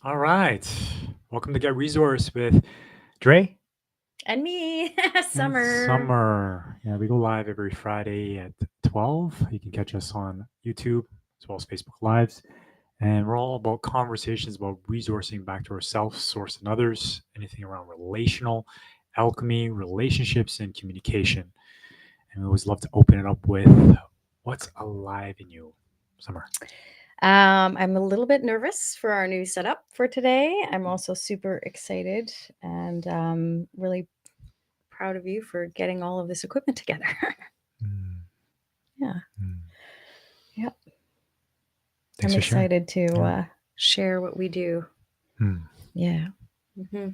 All right. Welcome to Get Resource with Dre And me, and Summer. Summer. Yeah, we go live every Friday at 12. You can catch us on YouTube as well as Facebook Lives. And we're all about conversations about resourcing back to ourselves, source, and others, anything around relational, alchemy, relationships, and communication. And we always love to open it up with what's alive in you, Summer. I'm a little bit nervous for our new setup for today. I'm also super excited and really proud of you for getting all of this equipment together. Mm, Yeah. mm. Yep. Thanks I'm for sharing. excited to Yeah. share what we do. Mm. Yeah. hmm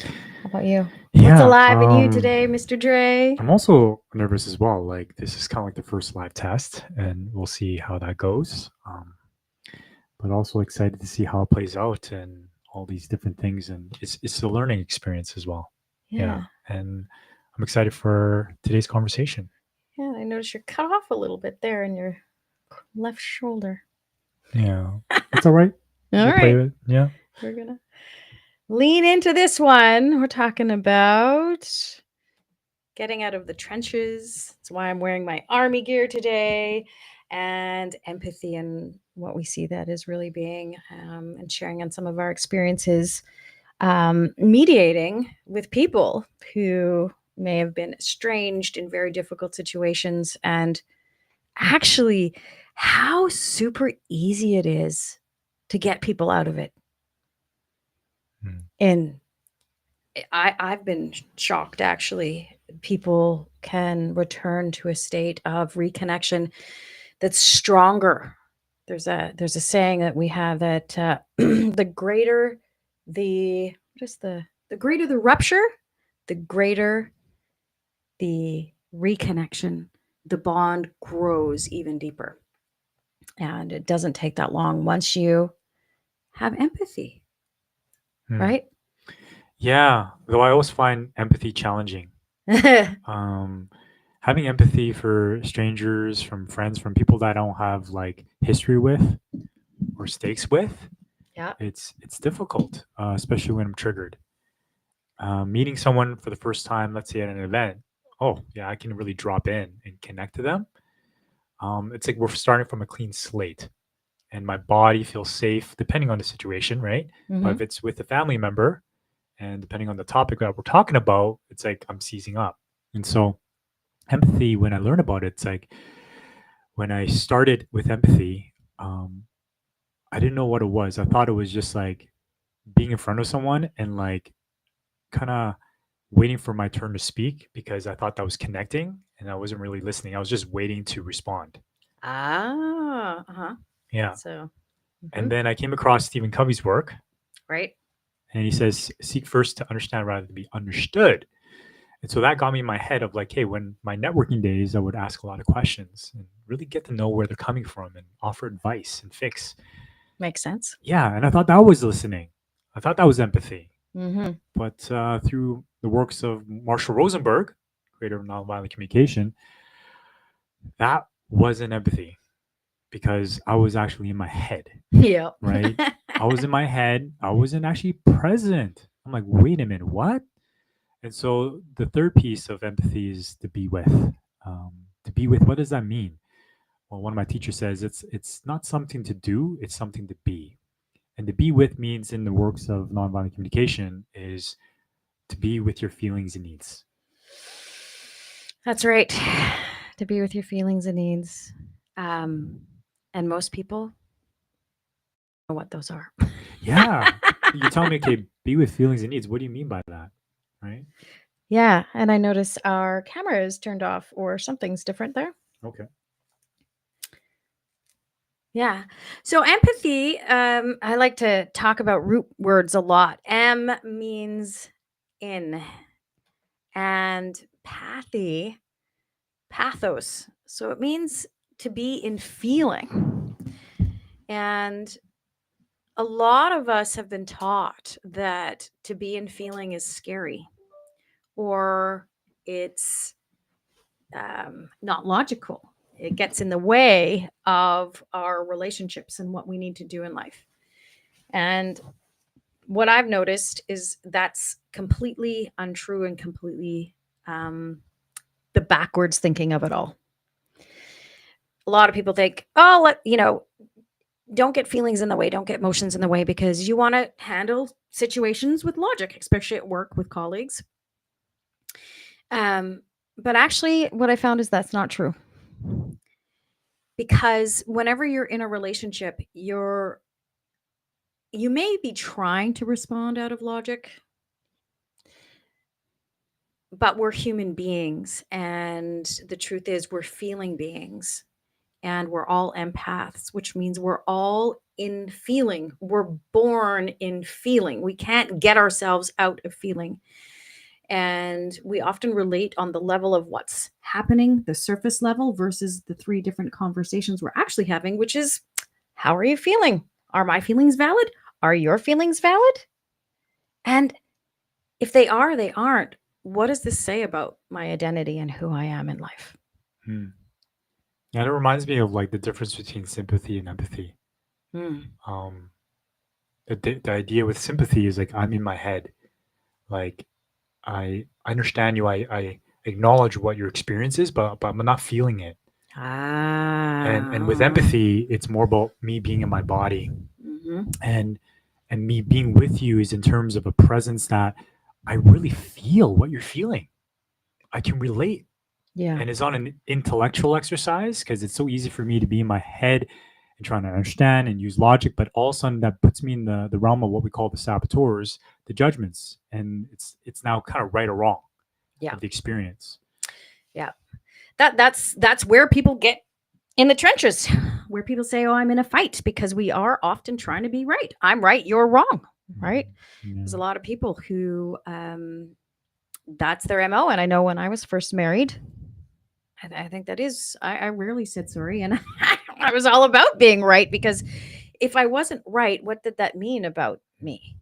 How about you? What's Yeah. alive in you today, Mr. Dre? I'm also nervous as well. Like this is kind of like the first live test, and we'll see how that goes. But also excited to see how it plays out and all these different things, and it's a learning experience as well. Yeah, Yeah. and I'm excited for today's conversation. Yeah. I noticed you're cut off a little bit there in your left shoulder. Yeah, that's all right. All We'll play right. with it. Yeah. We're going to lean into this one. We're talking about getting out of the trenches. That's why I'm wearing my army gear today. And empathy and what we see that is really being, and sharing on some of our experiences, mediating with people who may have been estranged in very difficult situations, and actually how super easy it is to get people out of it. Mm. And I've been shocked actually. People can return to a state of reconnection that's stronger. There's a saying that we have that the greater the just the greater the rupture, the greater the reconnection, the bond grows even deeper. And it doesn't take that long once you have empathy, Mm. right? Yeah. Though I always find empathy challenging. Um, Having empathy for strangers, from friends, from people that I don't have like history with or stakes with, Yeah. it's difficult, especially when I'm triggered. Meeting someone for the first time, let's say at an event, oh yeah, I can really drop in and connect to them. It's like we're starting from a clean slate, and my body feels safe depending on the situation, right? But hmm if it's with a family member, and depending on the topic that we're talking about, it's like I'm seizing up. And so empathy, when I learn about it, it's like when I started with empathy, I didn't know what it was. I thought it was just like being in front of someone and like kind of waiting for my turn to speak because I thought that was connecting and I wasn't really listening. I was just waiting to respond. Uh-huh. Yeah. So, And mhm, then I came across Stephen Covey's work, right? and he says, seek first to understand rather than be understood. And so that got me in my head of like, hey, when my networking days, I would ask a lot of questions and really get to know where they're coming from and offer advice and fix. Makes sense. Yeah. And I thought that was listening. I thought that was empathy. Mm-hmm. But through the works of Marshall Rosenberg, creator of nonviolent communication, that wasn't empathy because I was actually in my head, Yeah. right? I was in my head. I wasn't actually present. I'm like, wait a minute, what? And so the third piece of empathy is to be with. To be with, what does that mean? Well, one of my teachers says it's not something to do, it's something to be. And to be with means in the works of nonviolent communication is to be with your feelings and needs. That's right. To be with your feelings and needs. Um, and most people know what those are. Yeah. You're telling me, okay, be with feelings and needs. What do you mean by that? Right? Yeah. And I notice our camera is turned off or something's different there. Okay. Yeah. So empathy, I like to talk about root words a lot. M means in, and pathy, pathos. So it means to be in feeling. And a lot of us have been taught that to be in feeling is scary, or it's not logical. It gets in the way of our relationships and what we need to do in life. And what I've noticed is that's completely untrue and completely the backwards thinking of it all. A lot of people think, oh, don't get feelings in the way, don't get emotions in the way, because you want to handle situations with logic, especially at work with colleagues. But actually, what I found is that's not true. Because whenever you're in a relationship, you may be trying to respond out of logic, but we're human beings, and the truth is we're feeling beings, and we're all empaths, which means we're all in feeling. We're born in feeling. We can't get ourselves out of feeling. And we often relate on the level of what's happening, the surface level, versus the three different conversations we're actually having, which is, how are you feeling? Are my feelings valid? Are your feelings valid? And if they are, they aren't. What does this say about my identity and who I am in life? Yeah, it reminds me of like the difference between sympathy and empathy. Um, the idea with sympathy is like I'm in my head, like I understand you, I acknowledge what your experience is, but I'm not feeling it. And with empathy, it's more about me being in my body, and me being with you is in terms of a presence that I really feel what you're feeling. I can relate. Yeah. And it's not an intellectual exercise because it's so easy for me to be in my head and trying to understand and use logic, but all of a sudden that puts me in the realm of what we call the saboteurs, the judgments, and it's now kind of right or wrong of the experience. Yeah. That's where people get in the trenches, where people say, oh, I'm in a fight, because we are often trying to be right. I'm right, you're wrong, right? There's a lot of people who that's their MO. And I know when I was first married, I think that is, I rarely said sorry. And I was all about being right, because if I wasn't right, what did that mean about me?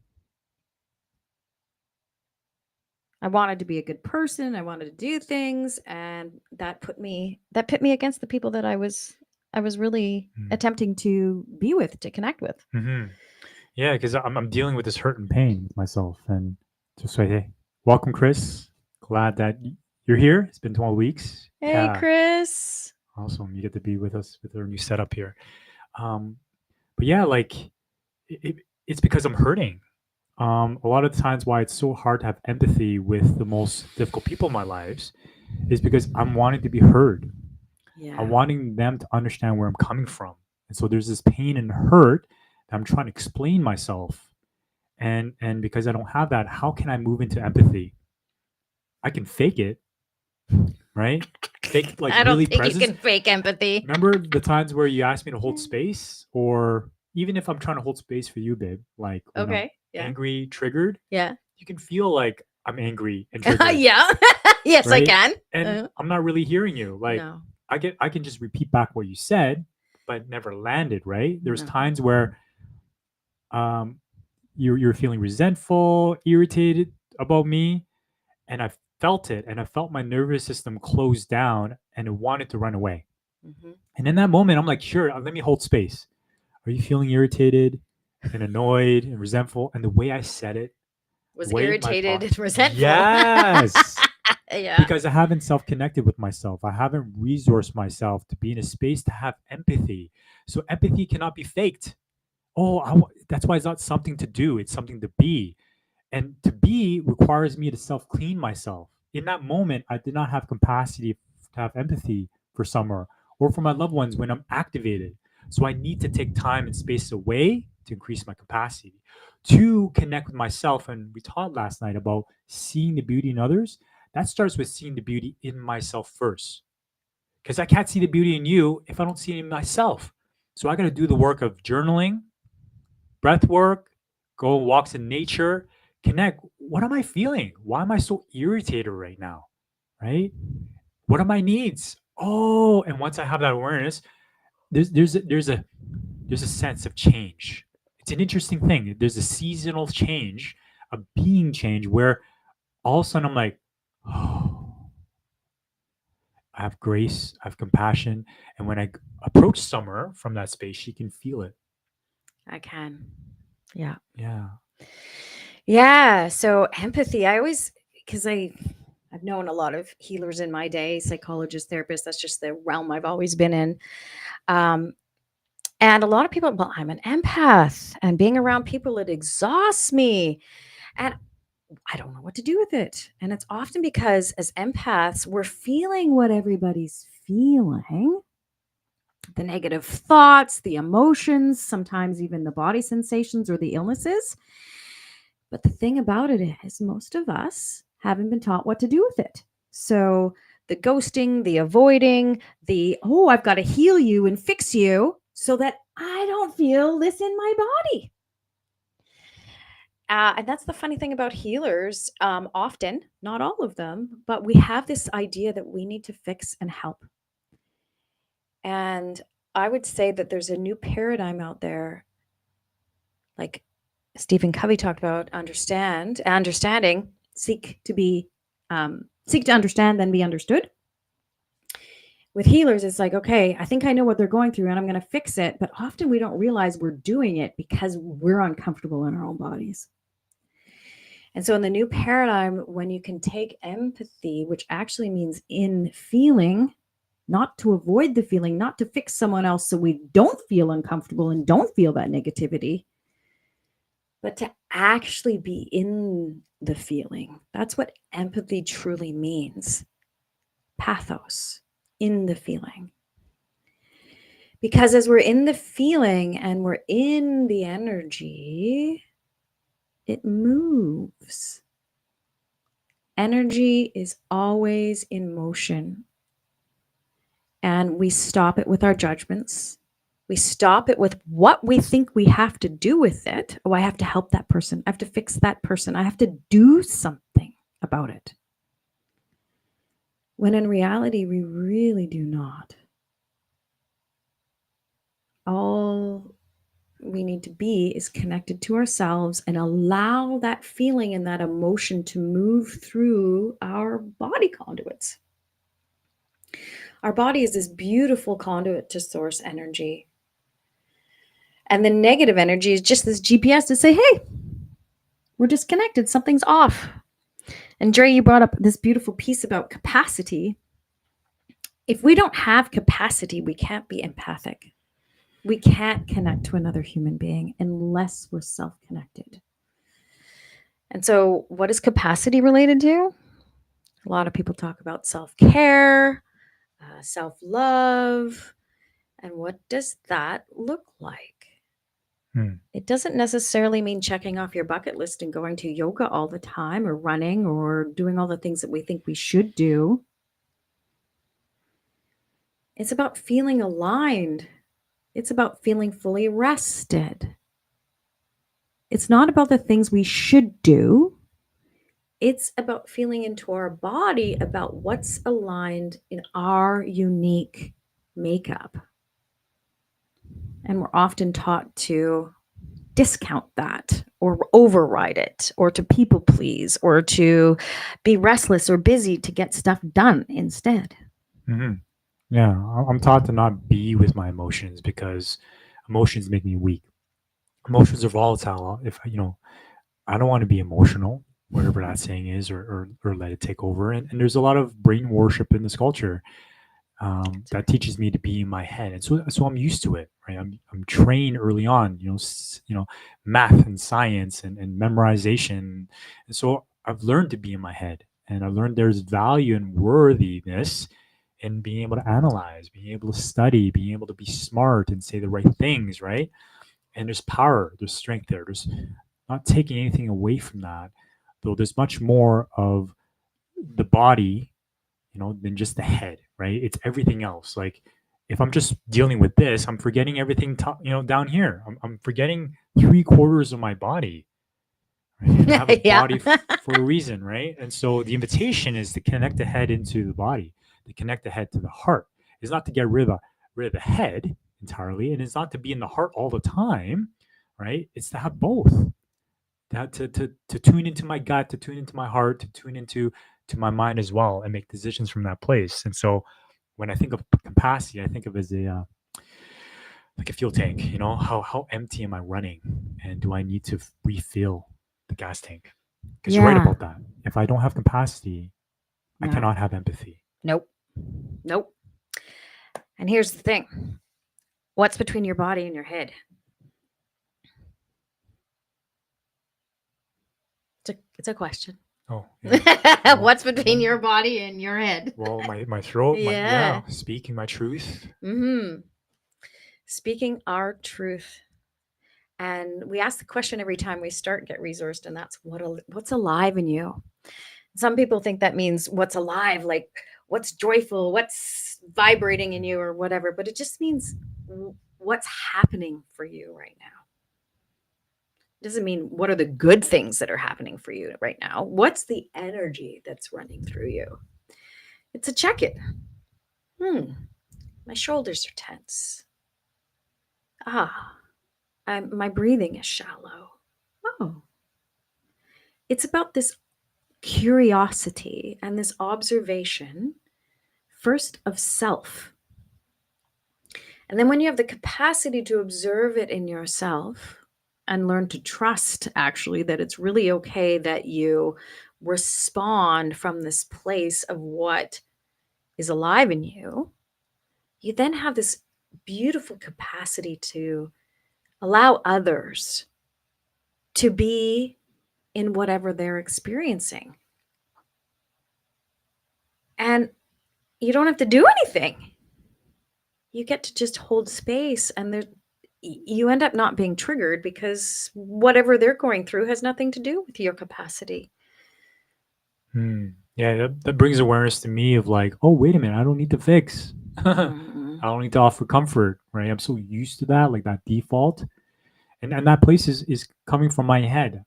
I wanted to be a good person. I wanted to do things, and that put me against the people that I was really attempting to be with, to connect with. Yeah, because I'm dealing with this hurt and pain with myself, and just say, hey, welcome, Chris. Glad that you're here. It's been 12 weeks. Hey, Yeah, Chris. awesome. You get to be with us with our new setup here. But yeah, like it's because I'm hurting. A lot of the times why it's so hard to have empathy with the most difficult people in my lives is because I'm wanting to be heard. Yeah. I'm wanting them to understand where I'm coming from. And so there's this pain and hurt that I'm trying to explain myself. And because I don't have that, how can I move into empathy? I can fake it, right? Fake like I don't really think presence. you can fake empathy. Remember the times where you asked me to hold space, or even if I'm trying to hold space for you, babe, like when I'm angry, triggered, Yeah. you can feel like I'm angry and triggered. Yeah. Yes, right? I can. And I'm not really hearing you. Like No. I can just repeat back what you said, but never landed, right? There's No. times where um you're feeling resentful, irritated about me, and I felt it, and I felt my nervous system close down and it wanted to run away. And in that moment, I'm like, sure, let me hold space. Are you feeling irritated and annoyed and resentful? And the way I said it Was irritated and resentful. Yes. Yeah. Because I haven't self-connected with myself. I haven't resourced myself to be in a space to have empathy. So empathy cannot be faked. That's why it's not something to do. It's something to be. And to be requires me to self-clean myself. In that moment, I did not have capacity to have empathy for Summer or for my loved ones when I'm activated. So I need to take time and space away to increase my capacity to connect with myself. And we talked last night about seeing the beauty in others. That starts with seeing the beauty in myself first. Because I can't see the beauty in you if I don't see it in myself. So I got to do the work of journaling, breath work, go walks in nature, connect. What am I feeling? Why am I so irritated right now? Right? What are my needs? Oh, and once I have that awareness, there's a sense of change. It's an interesting thing. There's a seasonal change, a being change where all of a sudden I'm like, oh, I have grace, I have compassion. And when I approach Summer from that space, she can feel it. I can. Yeah. Yeah. Yeah. So empathy, because I've known a lot of healers in my day, psychologists, therapists. That's just the realm I've always been in. Um, and a lot of people, well, I'm an empath, and being around people, it exhausts me. And I don't know what to do with it. And it's often because as empaths, we're feeling what everybody's feeling, the negative thoughts, the emotions, sometimes even the body sensations or the illnesses. But the thing about it is, most of us haven't been taught what to do with it. So the ghosting, the avoiding, oh, I've got to heal you and fix you so that I don't feel this in my body. And that's the funny thing about healers. Often, not all of them, but we have this idea that we need to fix and help. And I would say that there's a new paradigm out there, like Stephen Covey talked about, understanding, seek to understand, then be understood. With healers, it's like, okay, I think I know what they're going through and I'm going to fix it. But often we don't realize we're doing it because we're uncomfortable in our own bodies. And so in the new paradigm, when you can take empathy, which actually means in feeling, not to avoid the feeling, not to fix someone else so we don't feel uncomfortable and don't feel that negativity, but to actually be in the feeling. That's what empathy truly means. Pathos, in the feeling. Because as we're in the feeling and we're in the energy, it moves. Energy is always in motion. And we stop it with our judgments. We stop it with what we think we have to do with it. Oh, I have to help that person. I have to fix that person. I have to do something about it. When in reality, we really do not. All we need to be is connected to ourselves and allow that feeling and that emotion to move through our body conduits. Our body is this beautiful conduit to source energy. And the negative energy is just this GPS to say, hey, we're disconnected. Something's off. And Dre, you brought up this beautiful piece about capacity. If we don't have capacity, we can't be empathic. We can't connect to another human being unless we're self-connected. And so, what is capacity related to? A lot of people talk about self-care, self-love. And what does that look like? It doesn't necessarily mean checking off your bucket list and going to yoga all the time or running or doing all the things that we think we should do. It's about feeling aligned. It's about feeling fully rested. It's not about the things we should do. It's about feeling into our body about what's aligned in our unique makeup. And we're often taught to discount that or override it or to people please or to be restless or busy to get stuff done instead. Mm-hmm. Yeah, I'm taught to not be with my emotions because emotions make me weak. Emotions are volatile. If I don't want to be emotional, whatever that saying is, or let it take over. And there's a lot of brain worship in this culture that teaches me to be in my head, and so I'm used to it, right? I'm trained early on, math and science and memorization, and so I've learned to be in my head, and I learned there's value and worthiness in being able to analyze, being able to study, being able to be smart and say the right things, right? And there's power, there's strength there. There's not taking anything away from that, though there's much more of the body, than just the head, right? It's everything else. Like if I'm just dealing with this, I'm forgetting everything, down here. I'm forgetting 3/4 of my body. Right? And I have a Yeah. body for a reason, right? And so the invitation is to connect the head into the body, to connect the head to the heart. It's not to get rid of the head entirely, and it's not to be in the heart all the time, right? It's to have both. To tune into my gut, to tune into my heart, to tune into my mind as well, and make decisions from that place. And so, when I think of capacity, I think of it as like a fuel tank. You know, how empty am I running, and do I need to refill the gas tank? Because you're right Yeah. about that. If I don't have capacity, I No. cannot have empathy. Nope. Nope. And here's the thing. What's between your body and your head? It's a question. Oh, yeah. What's between your body and your head? Well, my throat, Yeah. speaking my truth. Mm-hmm. Speaking our truth. And we ask the question every time we start Get Resourced, and that's what's alive in you? Some people think that means what's alive, like what's joyful, what's vibrating in you, or whatever. But it just means what's happening for you right now. It doesn't mean what are the good things that are happening for you right now. What's the energy that's running through you? It's a check it. My shoulders are tense. My breathing is shallow. Oh, it's about this curiosity and this observation, first of self. And then when you have the capacity to observe it in yourself and learn to trust, actually, that it's really okay that you respond from this place of what is alive in you, you then have this beautiful capacity to allow others to be in whatever they're experiencing. And you don't have to do anything. You get to just hold space, and you end up not being triggered because whatever they're going through has nothing to do with your capacity. Yeah, that brings awareness to me of like, oh, wait a minute, I don't need to fix. Mm-hmm. I don't need to offer comfort, right? I'm so used to that, like that default. And that place is coming from my head.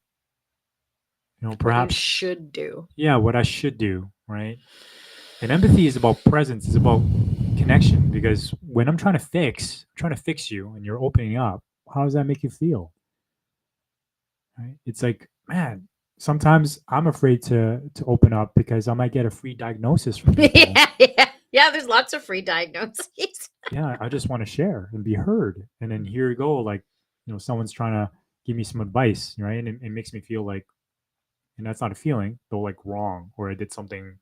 You know, What you perhaps, should do. yeah, what I should do, right? And empathy is about presence, it's about connection. Because when I'm trying to fix you and you're opening up, how does that make you feel? Right? It's like, man, sometimes I'm afraid to open up because I might get a free diagnosis from people. Yeah. There's lots of free diagnoses. Yeah, I just want to share and be heard. And then here you go, like, someone's trying to give me some advice, right? And it makes me feel like, and that's not a feeling, though, like wrong, or I did something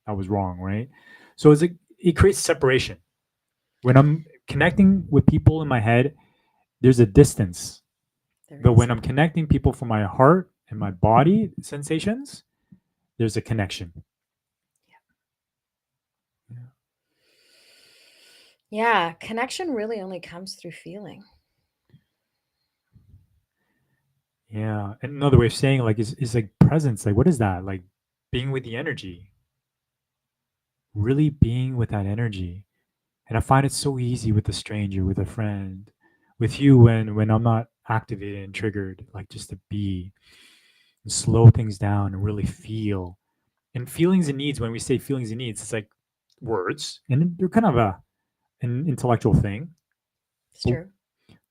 that was wrong, right? So it's like it creates separation. When I'm connecting with people in my head, there's a distance. But when I'm connecting people from my heart and my body sensations, there's a connection. Yeah, connection really only comes through feeling. Yeah. And another way of saying like is like presence. Like what is that? Like being with the energy. Really being with that energy. And I find it so easy with a stranger, with a friend, with you when I'm not activated and triggered, like just to be and slow things down and really feel. And feelings and needs, when we say feelings and needs, it's like words. And they're kind of an intellectual thing. It's But, true.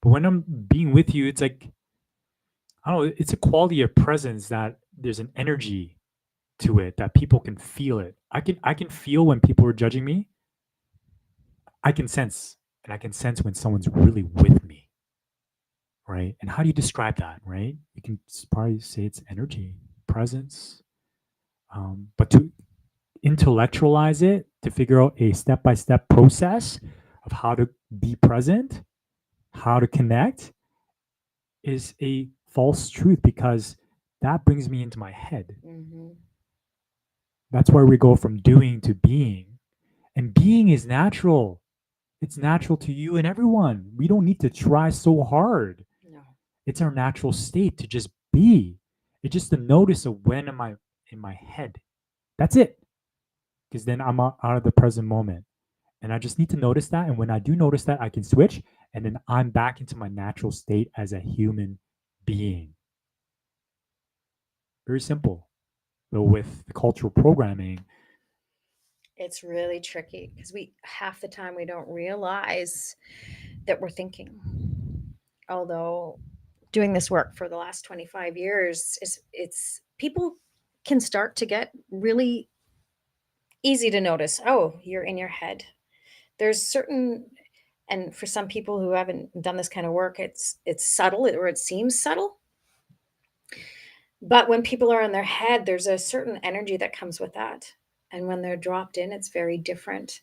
but when I'm being with you, it's like I don't know, it's a quality of presence that there's an energy to it that people can feel it. I can feel when people are judging me. I can sense, and I can sense when someone's really with me, right? And how do you describe that, right? You can probably say it's energy, presence, but to intellectualize it, to figure out a step-by-step process of how to be present, how to connect, is a false truth because that brings me into my head. Mm-hmm. That's where we go from doing to being. And being is natural. It's natural to you and everyone. We don't need to try so hard. No. It's our natural state to just be. It's just the notice of when am I in my head. That's it. Because then I'm out of the present moment. And I just need to notice that. And when I do notice that, I can switch. And then I'm back into my natural state as a human being. Very simple. Though with the cultural programming, It's really tricky because half the time we don't realize that we're thinking. Although doing this work for the last 25 years, it's people can start to get really easy to notice. Oh, you're in your head. There's certain And for some people who haven't done this kind of work, it's subtle, or it seems subtle. But when people are in their head, there's a certain energy that comes with that. And when they're dropped in, it's very different.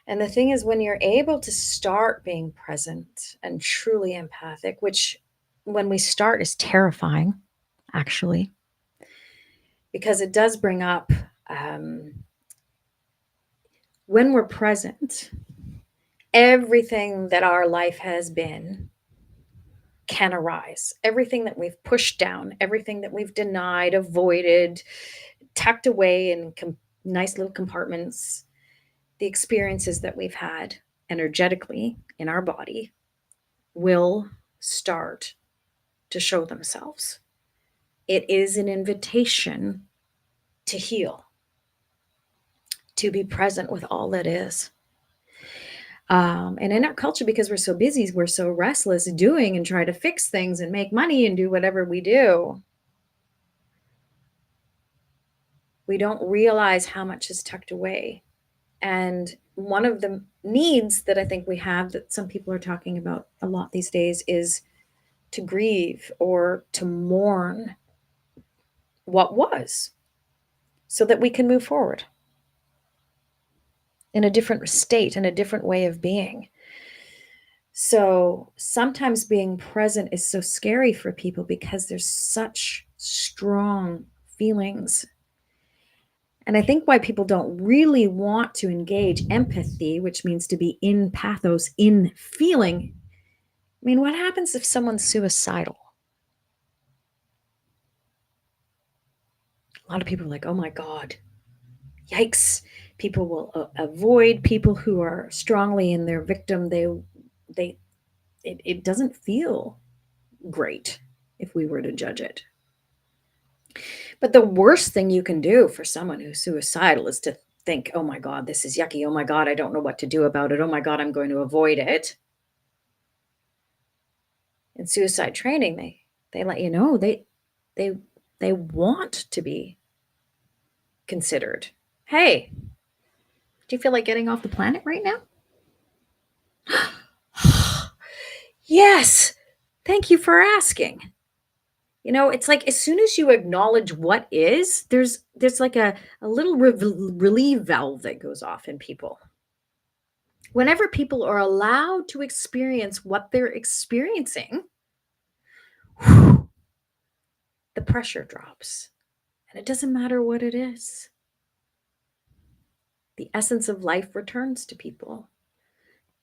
And the thing is, when you're able to start being present and truly empathic, which when we start is terrifying, actually, because it does bring up when we're present, everything that our life has been can arise. Everything that we've pushed down, everything that we've denied, avoided, tucked away in nice little compartments, the experiences that we've had energetically in our body will start to show themselves. It is an invitation to heal, to be present with all that is. And in our culture, because we're so busy, we're so restless doing and try to fix things and make money and do whatever we do, we don't realize how much is tucked away. And one of the needs that I think we have, that some people are talking about a lot these days, is to grieve or to mourn what was, so that we can move forward in a different state, in a different way of being. So sometimes being present is so scary for people because there's such strong feelings. And I think why people don't really want to engage empathy, which means to be in pathos, in feeling. I mean, what happens if someone's suicidal? A lot of people are like, oh my God, yikes. People will avoid people who are strongly in their victim. It doesn't feel great if we were to judge it. But the worst thing you can do for someone who's suicidal is to think, oh my God, this is yucky. Oh my God, I don't know what to do about it. Oh my God, I'm going to avoid it. In suicide training, they let you know they want to be considered. Hey, do you feel like getting off the planet right now? Yes. Thank you for asking. You know, it's like as soon as you acknowledge what is, there's like a little relief valve that goes off in people. Whenever people are allowed to experience what they're experiencing, the pressure drops. And it doesn't matter what it is. The essence of life returns to people.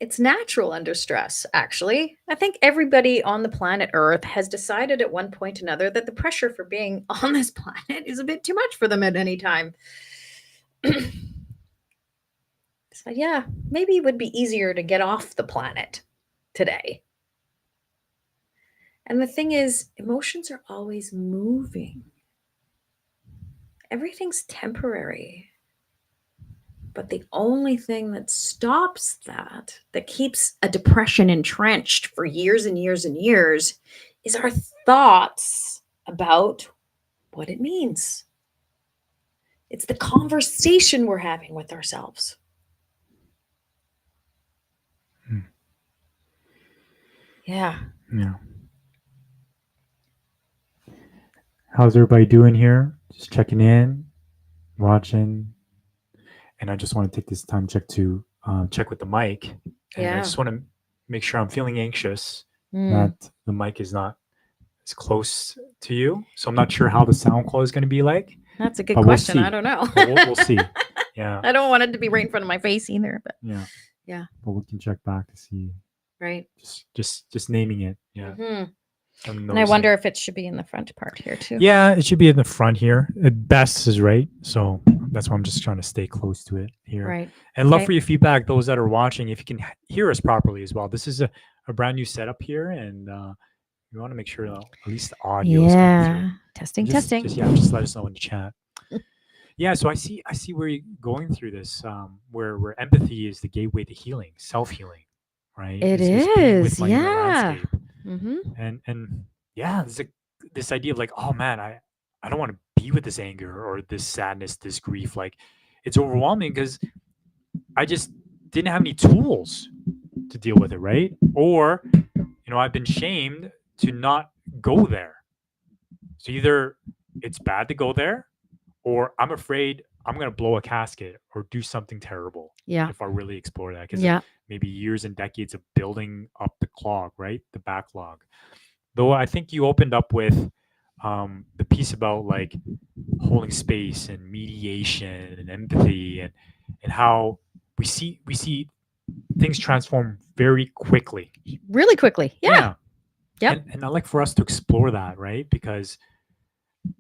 It's natural under stress, actually. I think everybody on the planet Earth has decided at one point or another that the pressure for being on this planet is a bit too much for them at any time. So, yeah, maybe it would be easier to get off the planet today. And the thing is, emotions are always moving. Everything's temporary. But the only thing that stops that keeps a depression entrenched for years and years and years, is our thoughts about what it means. It's the conversation we're having with ourselves. Yeah. Yeah. How's everybody doing here? Just checking in, watching. And I just want to take this time to check with the mic. And I just want to make sure I'm feeling anxious that the mic is not as close to you. So I'm not sure how the sound quality is going to be like. That's a good question. I don't know. We'll see. Yeah. I don't want it to be right in front of my face either. But yeah. But we can check back to see. Right. Just naming it. Yeah. And I wonder if it should be in the front part here too. Yeah, it should be in the front here. At best is right. So that's why I'm just trying to stay close to it here. Right. And love for your feedback, those that are watching, if you can hear us properly as well. This is a brand new setup here, and you want to make sure at least the audio is coming through. Testing. Just let us know in the chat. Yeah, so I see where you're going through this, where empathy is the gateway to healing, self-healing, right? It is, yeah. And yeah, there's this idea of like, oh man, I don't want to be with this anger or this sadness, this grief. Like, it's overwhelming because I just didn't have any tools to deal with it, right? Or, I've been shamed to not go there. So either it's bad to go there, or I'm afraid I'm going to blow a casket or do something terrible Yeah. if I really explore that, because Yeah. maybe years and decades of building up the clog, right? The backlog. Though I think you opened up with the piece about like holding space and mediation and empathy, and how we see things transform very quickly. Really quickly. Yeah. Yeah. Yep. And I'd like for us to explore that, right? Because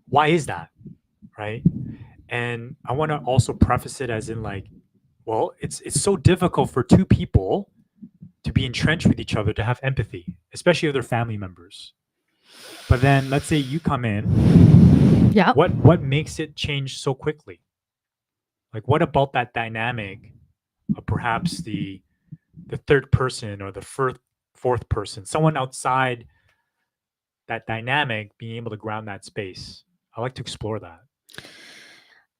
why is that, right? And I want to also preface it as in like, well, it's so difficult for two people to be entrenched with each other to have empathy, especially if they're family members. But then let's say you come in, Yep. what makes it change so quickly? Like what about that dynamic of perhaps the third person or the fourth person, someone outside that dynamic being able to ground that space? I like to explore that.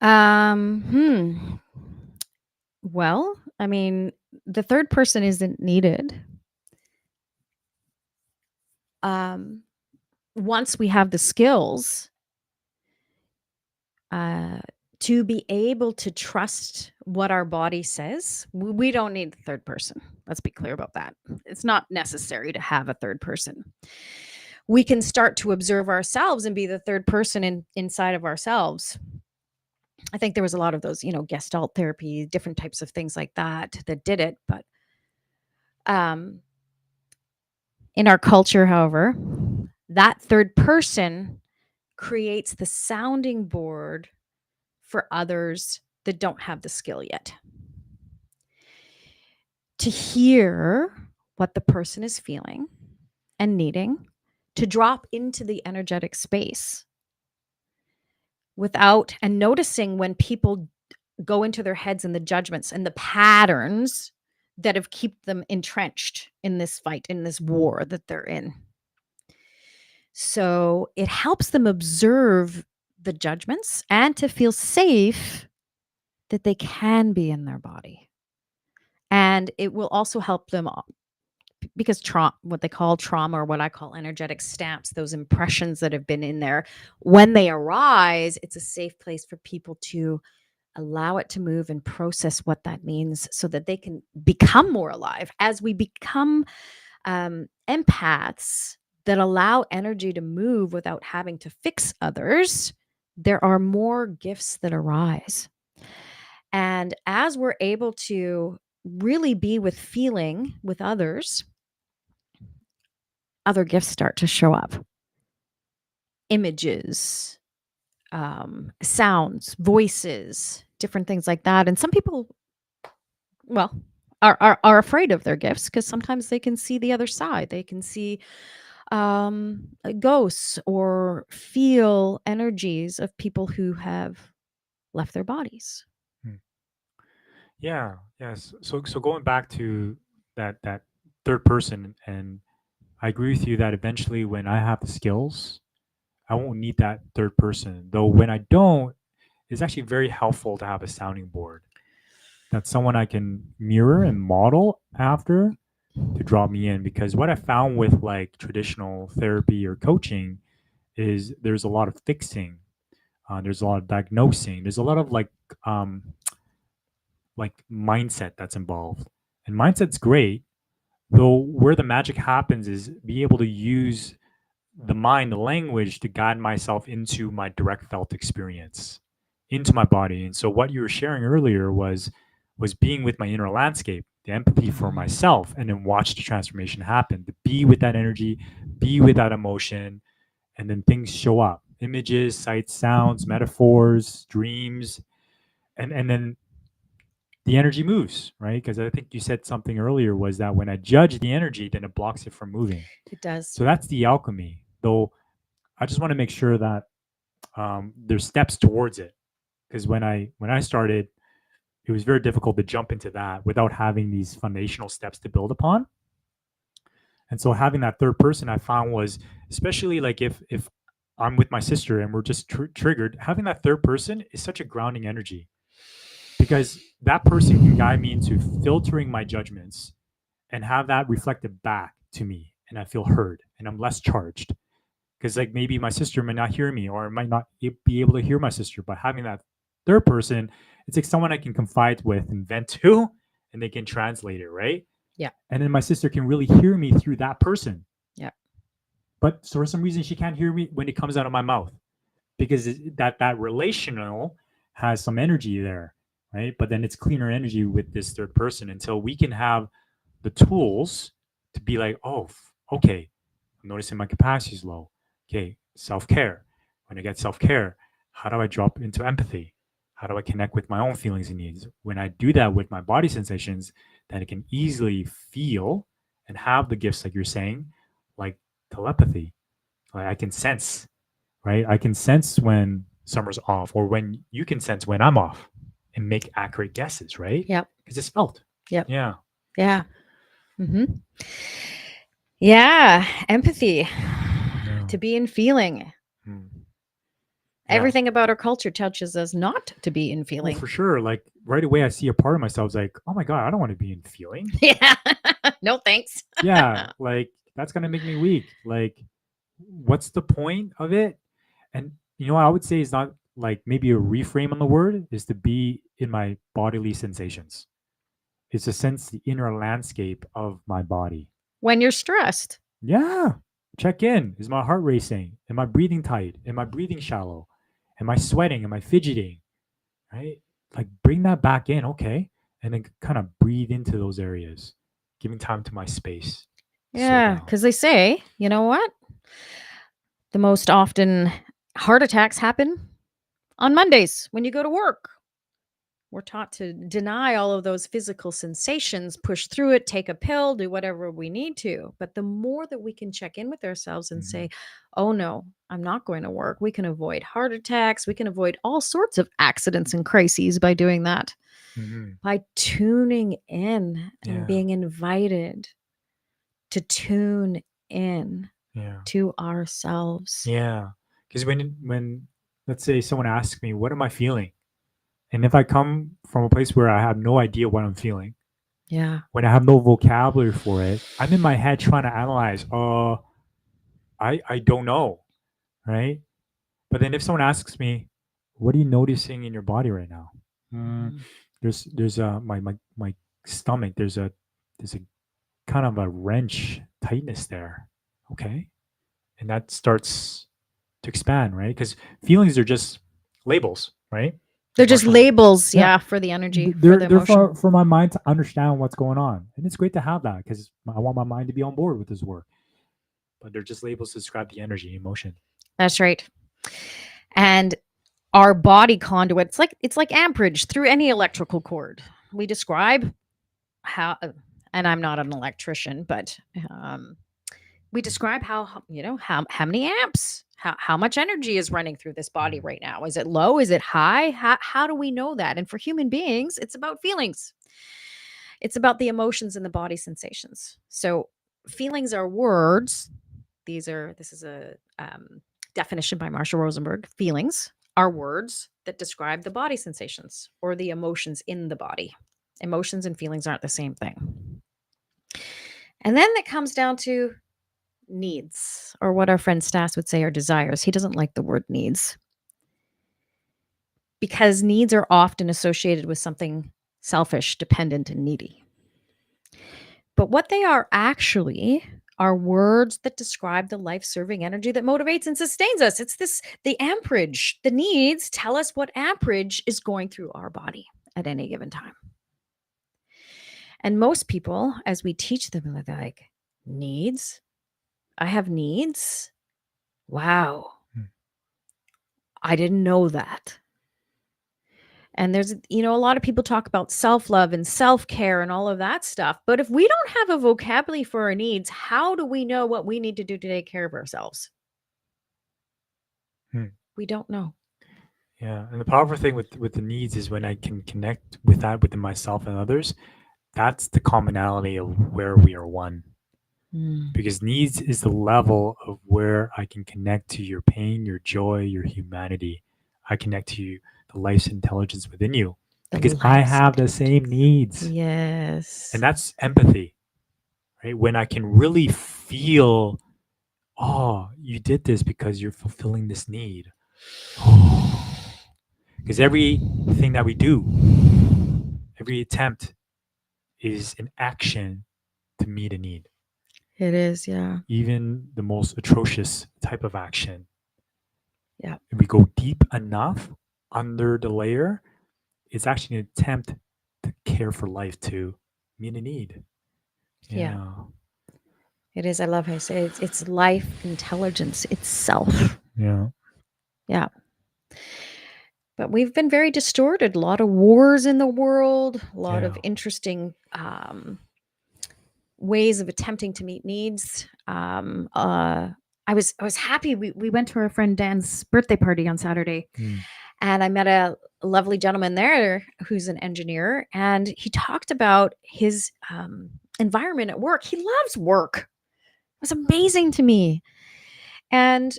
Hmm. Well, I mean, the third person isn't needed. Once we have the skills to be able to trust what our body says, we don't need the third person. Let's be clear about that. It's not necessary to have a third person. We can start to observe ourselves and be the third person inside of ourselves. I think there was a lot of those, Gestalt therapy, different types of things like that did it. But in our culture, however, that third person creates the sounding board for others that don't have the skill yet. To hear what the person is feeling and needing, to drop into the energetic space without, and noticing when people go into their heads and the judgments and the patterns that have kept them entrenched in this fight, in this war that they're in. So it helps them observe the judgments and to feel safe that they can be in their body. And it will also help them because what they call trauma, or what I call energetic stamps, those impressions that have been in there, when they arise, it's a safe place for people to allow it to move and process what that means so that they can become more alive. As we become empaths that allow energy to move without having to fix others, there are more gifts that arise. And as we're able to really be with feeling with others, other gifts start to show up. Images, sounds, voices, different things like that. And some people, well, are afraid of their gifts because sometimes they can see the other side. They can see ghosts or feel energies of people who have left their bodies. Yeah, yes. So going back to that third person, and I agree with you that eventually when I have the skills, I won't need that third person. Though when I don't, it's actually very helpful to have a sounding board. That's someone I can mirror and model after to draw me in. Because what I found with like traditional therapy or coaching is there's a lot of fixing, there's a lot of diagnosing, there's a lot of um, like mindset that's involved. And mindset's great, though where the magic happens is be able to use the mind, the language to guide myself into my direct felt experience, into my body. And so what you were sharing earlier was being with my inner landscape, the empathy for myself, and then watch the transformation happen. To be with that energy, be with that emotion, and then things show up. Images, sights, sounds, metaphors, dreams, and then the energy moves, right? Because I think you said something earlier was that when I judge the energy, then it blocks it from moving. It does. So that's the alchemy. Though I just want to make sure that there's steps towards it. Because when I started, it was very difficult to jump into that without having these foundational steps to build upon. And so having that third person I found was, especially like if I'm with my sister and we're just triggered, having that third person is such a grounding energy, because that person can guide me into filtering my judgments and have that reflected back to me, and I feel heard and I'm less charged. Because like maybe my sister might not hear me, or might not be able to hear my sister, but having that third person, it's like someone I can confide with and vent to, and they can translate it, right? Yeah. And then my sister can really hear me through that person. Yeah. But for some reason, she can't hear me when it comes out of my mouth, because that relational has some energy there, right? But then it's cleaner energy with this third person until we can have the tools to be like, oh, okay, I'm noticing my capacity is low. Okay, self care. When I get self care, how do I drop into empathy? How do I connect with my own feelings and needs? When I do that with my body sensations, then I can easily feel and have the gifts, like you're saying, like telepathy. Like I can sense, right? I can sense when summer's off, or when you can sense when I'm off, and make accurate guesses, right? Yep. Because it's felt. Yep. Yeah. Yeah. Mm-hmm. Yeah. Empathy. Yeah. To be in feeling. Mm. Yeah. Everything about our culture touches us not to be in Well, feeling. for sure. Like right away, I see a part of myself like, oh my God, I don't want to be in feeling. Yeah. No thanks. Yeah. Like that's going to make me weak. Like, what's the point of it? And, I would say is not like maybe a reframe on the word is to be in my bodily sensations. It's to sense the inner landscape of my body. When you're stressed. Yeah. Check in. Is my heart racing? Am I breathing tight? Am I breathing shallow? Am I sweating? Am I fidgeting? Right? Like bring that back in, okay? And then kind of breathe into those areas, giving time to my space. Yeah. Because they say, you know what? The most often heart attacks happen on Mondays when you go to work. We're taught to deny all of those physical sensations, push through it, take a pill, do whatever we need to. But the more that we can check in with ourselves and say, oh no, I'm not going to work, we can avoid heart attacks. We can avoid all sorts of accidents and crises by doing that, by tuning in and being invited to tune in to ourselves. Yeah. Because when let's say someone asks me, what am I feeling? And if I come from a place where I have no idea what I'm feeling, Yeah. when I have no vocabulary for it, I'm in my head trying to analyze, I don't know. Right. But then if someone asks me, what are you noticing in your body right now? There's my stomach. There's a kind of a wrench tightness there. Okay. And that starts to expand, right? Because feelings are just labels, right? They're just Emotional. labels, Yeah. for the energy, for They're the they're emotion. for my mind to understand what's going on, and it's great to have that because I want my mind to be on board with this work. But they're just labels to describe the energy, emotion. That's right. And our body conduit, it's like amperage through any electrical cord. We describe how, and I'm not an electrician, but we describe how many amps, how much energy is running through this body right now. Is it low? Is it high? How do we know that? And for human beings, it's about feelings. It's about the emotions and the body sensations. So feelings are words. This is a definition by Marshall Rosenberg. Feelings are words that describe the body sensations or the emotions in the body. Emotions and feelings aren't the same thing. And then it comes down to needs, or what our friend Stas would say are desires. He doesn't like the word needs because needs are often associated with something selfish, dependent, and needy. But what they are actually are words that describe the life-serving energy that motivates and sustains us. It's the amperage. The needs tell us what amperage is going through our body at any given time. And most people, as we teach them, they're like, needs? I have needs? Wow. I didn't know that. And there's, a lot of people talk about self-love and self-care and all of that stuff. But if we don't have a vocabulary for our needs, how do we know what we need to do to take care of ourselves? We don't know. Yeah. And the powerful thing with the needs is when I can connect with that within myself and others, that's the commonality of where we are one. Because needs is the level of where I can connect to your pain, your joy, your humanity. I connect to the life's intelligence within you because I have the same needs. Yes. And that's empathy. right? When I can really feel, oh, you did this because you're fulfilling this need. Because everything that we do, every attempt is an action to meet a need. It is, yeah. Even the most atrocious type of action. Yeah. If we go deep enough under the layer, it's actually an attempt to care for life, to meet a need. Yeah. Yeah. It is. I love how you say it's life intelligence itself. Yeah. Yeah. But we've been very distorted. A lot of wars in the world, a lot of Yeah. interesting ways of attempting to meet needs. I was happy. We went to our friend Dan's birthday party on Saturday, Mm. and I met a lovely gentleman there who's an engineer, and he talked about his environment at work. He loves work. It was amazing to me. And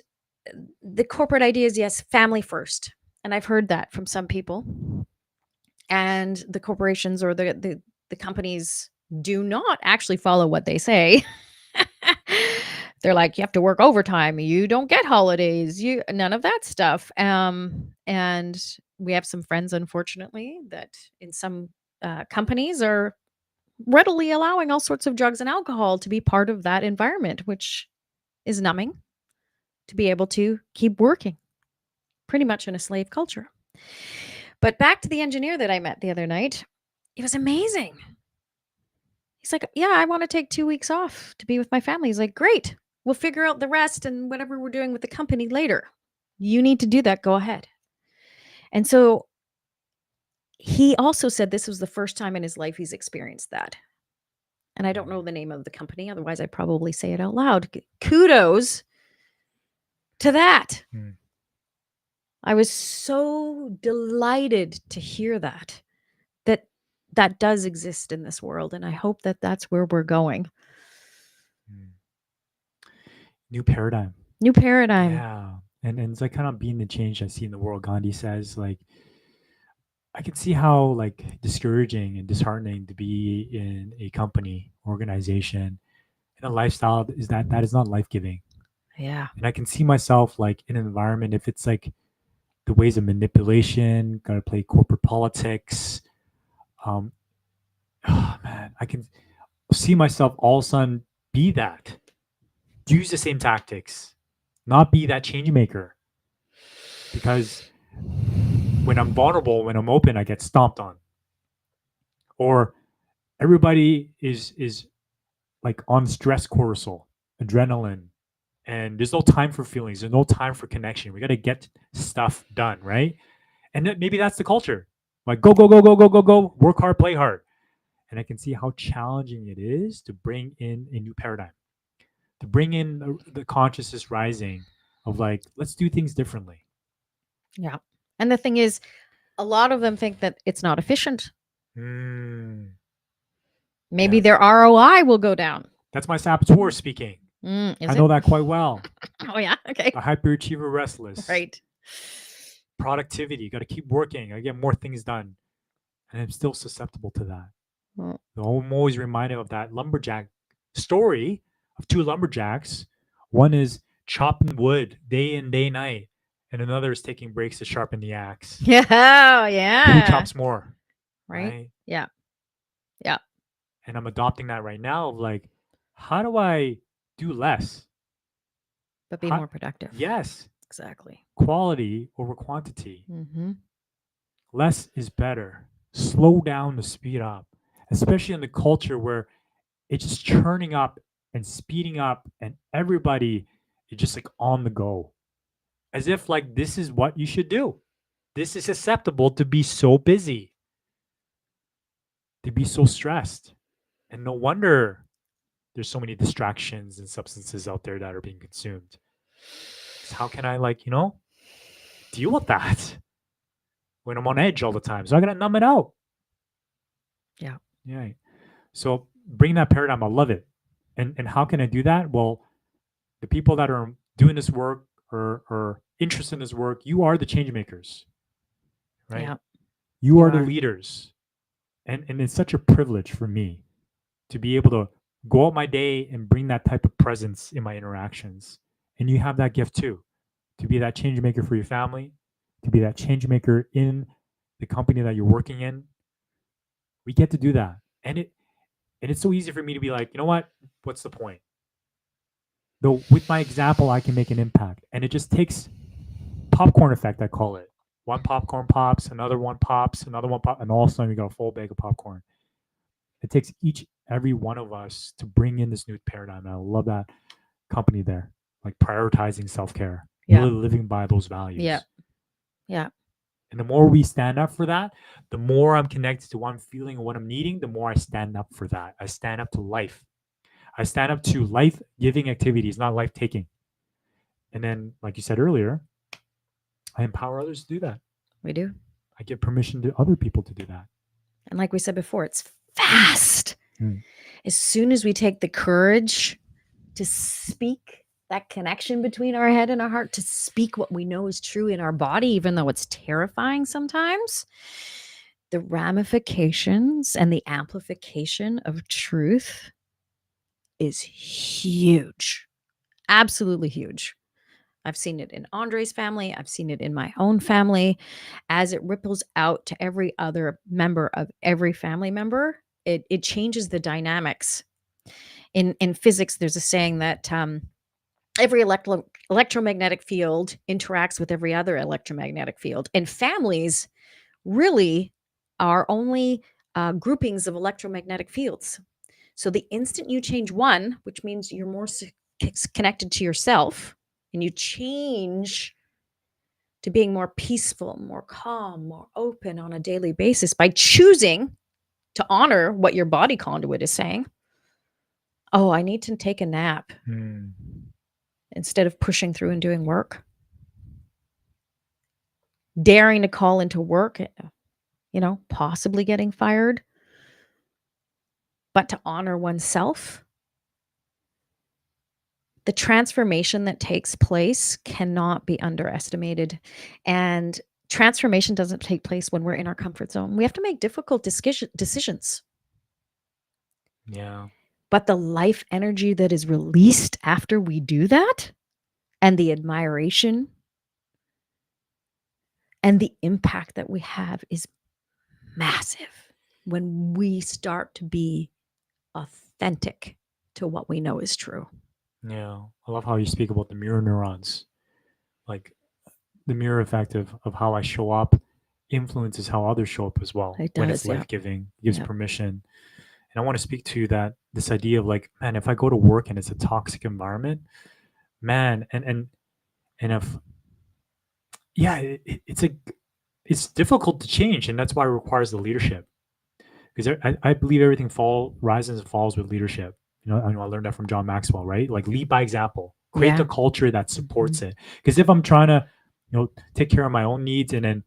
the corporate idea is, yes, family first. And I've heard that from some people. And the corporations or the companies do not actually follow what they say. They're like, you have to work overtime. You don't get holidays. You none of that stuff. And we have some friends, unfortunately, that in some companies are readily allowing all sorts of drugs and alcohol to be part of that environment, which is numbing to be able to keep working, pretty much in a slave culture. But back to the engineer that I met the other night, it was amazing. He's like, yeah, I want to take 2 weeks off to be with my family. He's like, great. We'll figure out the rest and whatever we're doing with the company later. You need to do that. Go ahead. And so he also said this was the first time in his life he's experienced that. And I don't know the name of the company. Otherwise, I'd probably say it out loud. Kudos to that. Mm. I was so delighted to hear that that does exist in this world, and I hope that that's where we're going. Mm. New paradigm. New paradigm. Yeah. And it's like kind of being the change I see in the world. Gandhi says, like, I can see how like discouraging and disheartening to be in a company, organization, and a lifestyle is that is not life giving. Yeah. And I can see myself like in an environment if it's like the ways of manipulation, gotta play corporate politics. Oh man, I can see myself all of a sudden be that. Use the same tactics, not be that change maker. Because when I'm vulnerable, when I'm open, I get stomped on. Or everybody is like on stress cortisol, adrenaline, and there's no time for feelings. There's no time for connection. We got to get stuff done, right? And maybe that's the culture. Like go, go, go, go, go, go, go. Work hard, play hard. And I can see how challenging it is to bring in a new paradigm, to bring in the consciousness rising of like, let's do things differently. Yeah. And the thing is, a lot of them think that it's not efficient. Mm, Maybe yeah. their ROI will go down. That's my saboteur speaking. Is I know it? that quite well. Oh, yeah. Okay. A hyperachiever, restless. Right. Productivity. Got to keep working. I get more things done, and I'm still susceptible to that. Well, I'm always reminded of that lumberjack story of two lumberjacks. One is chopping wood day in, day night, and another is taking breaks to sharpen the axe. yeah. Oh, Who yeah. chops more? Right. Yeah. Yeah. And I'm adopting that right now of like, how do I do less? But be How, more productive. yes, Exactly. quality over quantity. Mm-hmm. Less is better. Slow down to speed up, especially in the culture where it's just churning up and speeding up, and everybody is just like on the go, as if like this is what you should do. This is acceptable to be so busy, to be so stressed, and no wonder there's so many distractions and substances out there that are being consumed. So how can I like deal with that when I'm on edge all the time? So I gotta numb it out. Yeah. Yeah. So bring that paradigm. I love it. And how can I do that? Well, the people that are doing this work or interested in this work, you are the change makers, right? Yeah. You You are the are. leaders. And it's such a privilege for me to be able to go out my day and bring that type of presence in my interactions. And you have that gift too, to be that change maker for your family, to be that change maker in the company that you're working in. We get to do that. And it's so easy for me to be like, you know what? What's the point? Though with my example, I can make an impact. And it just takes popcorn effect, I call it. One popcorn pops, another one pops, another one pops, and all of a sudden we got a full bag of popcorn. It takes every one of us to bring in this new paradigm. And I love that company there, like prioritizing self-care, Yeah. really living by those values. Yeah. Yeah. And the more we stand up for that, the more I'm connected to what I'm feeling and what I'm needing, the more I stand up for that. I stand up to life. I stand up to life-giving activities, not life-taking. And then, like you said earlier, I empower others to do that. We do. I give permission to other people to do that. And like we said before, it's fast. Mm. As soon as we take the courage to speak that connection between our head and our heart, to speak what we know is true in our body, even though it's terrifying sometimes, the ramifications and the amplification of truth is huge. Absolutely huge. I've seen it in Andre's family. I've seen it in my own family. As it ripples out to every other member of every family member, it changes the dynamics. In physics, there's a saying that every electromagnetic field interacts with every other electromagnetic field. And families really are only groupings of electromagnetic fields. So the instant you change one, which means you're more connected to yourself, and you change to being more peaceful, more calm, more open on a daily basis by choosing to honor what your body conduit is saying. Oh, I need to take a nap instead of pushing through and doing work. Daring to call into work, possibly getting fired, but to honor oneself. The transformation that takes place cannot be underestimated. And transformation doesn't take place when we're in our comfort zone. We have to make difficult decisions. Yeah. But the life energy that is released after we do that, and the admiration and the impact that we have, is massive when we start to be authentic to what we know is true. Yeah. I love how you speak about the mirror neurons. Like the mirror effect of how I show up influences how others show up as well. It When does, it's yeah. life-giving, gives Yeah. permission. And I want to speak to that, this idea of like, man, if I go to work and it's a toxic environment, man, and if, yeah, it's difficult to change, and that's why it requires the leadership. Because I believe everything rises and falls with leadership. I learned that from John Maxwell, right? Like lead by example, create Yeah. the culture that supports it. Because if I'm trying to, take care of my own needs and then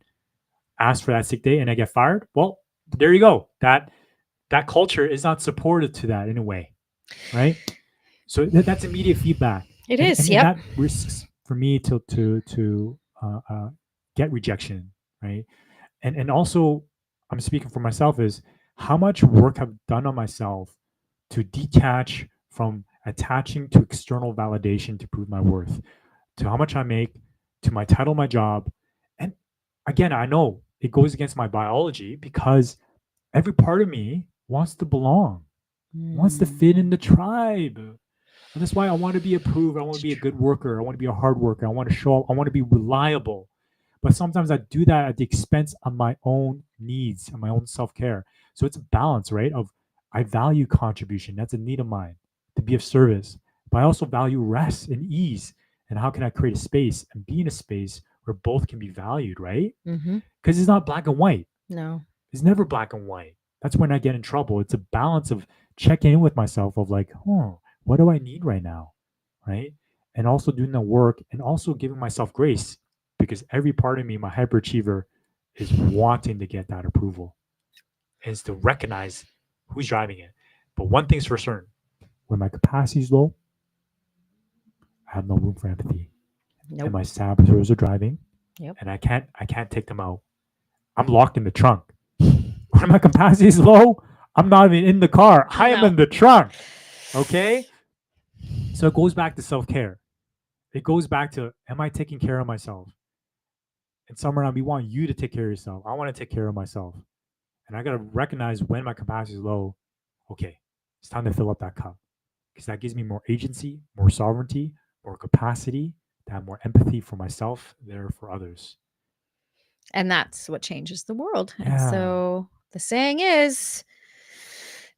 ask for that sick day and I get fired, well, there you go. That culture is not supportive to that in a way, right? So that's immediate feedback. It and, is, and yep. that risks for me to get rejection, right? And also, I'm speaking for myself, is how much work I've done on myself to detach from attaching to external validation to prove my worth, to how much I make, to my title, my job. And again, I know it goes against my biology because every part of me wants to belong, wants to fit in the tribe. And that's why I want to be approved. I want to be a good worker. I want to be a hard worker. I want to show up. I want to be reliable. But sometimes I do that at the expense of my own needs and my own self-care. So it's a balance, right? Of I value contribution. That's a need of mine, to be of service. But I also value rest and ease. And how can I create a space and be in a space where both can be valued, right? Because it's not black and white. No. It's never black and white. That's when I get in trouble. It's a balance of checking in with myself of like, what do I need right now? Right. And also doing the work and also giving myself grace, because every part of me, my hyperachiever, is wanting to get that approval and is to recognize who's driving it. But one thing's for certain, when my capacity is low, I have no room for empathy. Nope. And my saboteurs are driving. Yep. And I can't take them out. I'm locked in the trunk. When my capacity is low, I'm not even in the car. I am in the trunk. Okay? So it goes back to self-care. It goes back to, am I taking care of myself? And somewhere around, we want you to take care of yourself. I want to take care of myself. And I got to recognize when my capacity is low. Okay, it's time to fill up that cup, because that gives me more agency, more sovereignty, more capacity to have more empathy for myself, there for others. And that's what changes the world. And Yeah. so the saying is,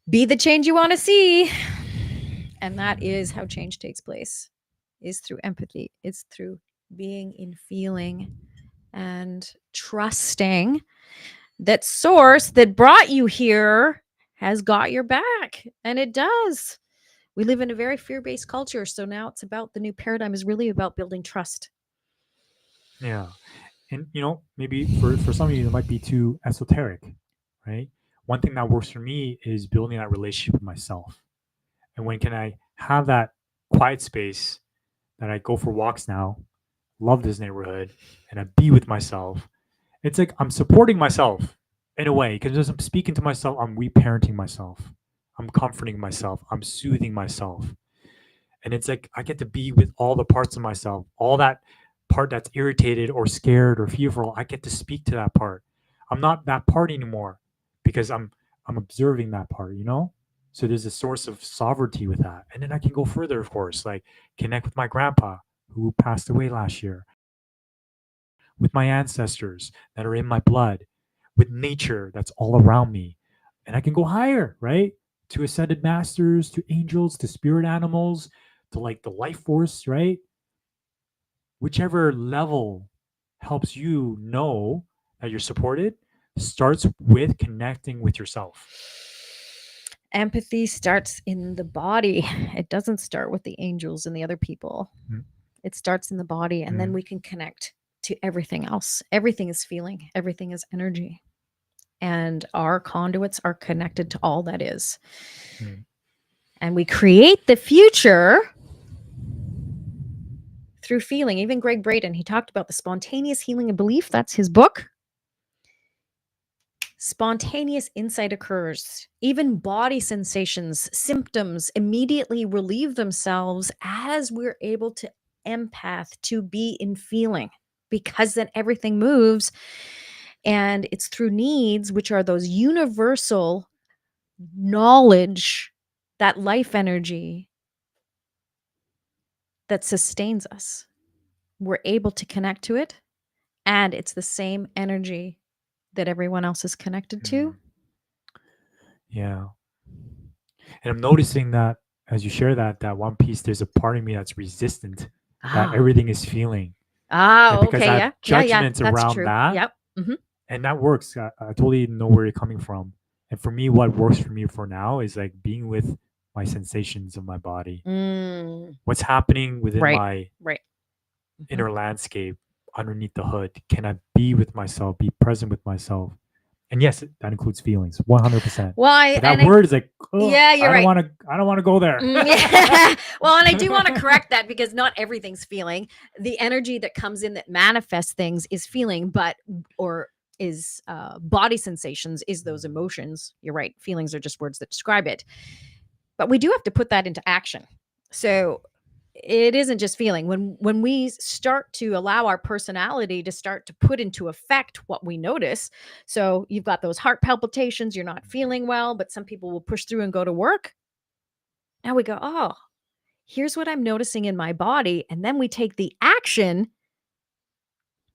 be the change you want to see. And that is how change takes place, is through empathy. It's through being in feeling and trusting that source that brought you here has got your back. And it does. We live in a very fear-based culture. So now it's about, the new paradigm is really about building trust. Yeah. And maybe for some of you, it might be too esoteric, right? One thing that works for me is building that relationship with myself. And when can I have that quiet space that I go for walks now, love this neighborhood, and I be with myself? It's like I'm supporting myself in a way, because as I'm speaking to myself, I'm reparenting myself. I'm comforting myself. I'm soothing myself. And it's like I get to be with all the parts of myself, all that part that's irritated or scared or fearful. I get to speak to that part. I'm not that part anymore, because I'm observing that part, So there's a source of sovereignty with that. And then I can go further, of course, like connect with my grandpa who passed away last year, with my ancestors that are in my blood, with nature that's all around me. And I can go higher, right? To ascended masters, to angels, to spirit animals, to like the life force, right? Whichever level helps you know that you're supported, starts with connecting with yourself. Empathy starts in the body. It doesn't start with the angels and the other people. Mm. It starts in the body, and then we can connect to everything else. Everything is feeling, everything is energy. And our conduits are connected to all that is. Mm. And we create the future through feeling. Even Greg Braden, he talked about the spontaneous healing of belief. That's his book. Spontaneous insight occurs. Even body sensations, symptoms immediately relieve themselves as we're able to empath, to be in feeling, because then everything moves. And it's through needs, which are those universal knowledge, that life energy that sustains us. We're able to connect to it, and it's the same energy that everyone else is connected to. Yeah. And I'm noticing that as you share that one piece, there's a part of me that's resistant that everything is feeling. And because Okay, I have yeah, judgments that's around true. that, Yep. Mm-hmm. and that works. I totally know where you're coming from. And for me, what works for me for now is like being with my sensations of my body. What's happening within Right, my right. inner landscape underneath the hood? Can I be with myself, be present with myself? And yes, that includes feelings, 100%. Well, But that word is like, oh, yeah, you're right. I don't want to go there. Yeah. Well, and I do want to correct that, because not everything's feeling. The energy that comes in that manifests things is feeling, or is body sensations, is those emotions. You're right. Feelings are just words that describe it. But we do have to put that into action. So it isn't just feeling. When we start to allow our personality to start to put into effect what we notice. So you've got those heart palpitations, you're not feeling well, but some people will push through and go to work. Now we go, oh, here's what I'm noticing in my body. And then we take the action